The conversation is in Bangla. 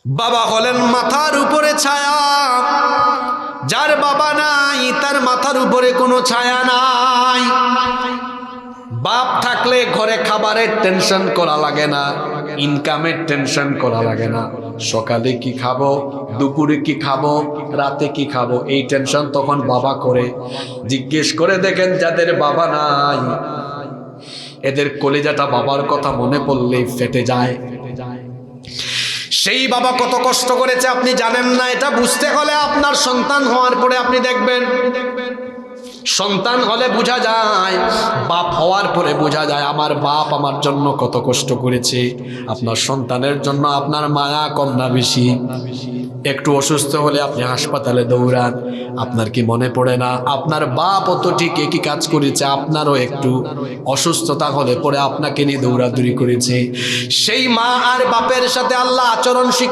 বাবা হলেন মাথার উপরে ছায়া, যার বাবা নাই তার মাথার উপরে কোনো ছায়া নাই। বাপ থাকলে ঘরে খাবারের টেনশন করা লাগে না, ইনকামের টেনশন করা লাগে না। সকালে কি খাবো, দুপুরে কি খাবো, রাতে কি খাবো, এই টেনশন তখন বাবা করে। জিজ্ঞেস করে দেখেন যাদের বাবা নাই, এদের কলিজাটা বাবার কথা মনে পড়লেই ফেটে যায়। সেই বাবা কত কষ্ট করেছে আপনি জানেন না। এটা বুঝতে হলে আপনার সন্তান হওয়ার পরে আপনি দেখবেন। সন্তান হলে বোঝা যায়, বাপ হওয়ার পরে বোঝা যায় আমার বাপ আমার জন্য কত কষ্ট করেছে। আপনার সন্তানের জন্য আপনার মায়া কম না বেশি? একটু অসুস্থ হলে আপনি হাসপাতালে দৌড়ান, আপনার কি মনে পড়ে না আপনার বাপ অত ঠিক একই কাজ করেছে, আপনারও একটু অসুস্থতা হলে পরে আপনাকে নিয়ে দৌড়াদৌড়ি করেছে। সেই মা আর বাপের সাথে আল্লাহ আচরণ শিখা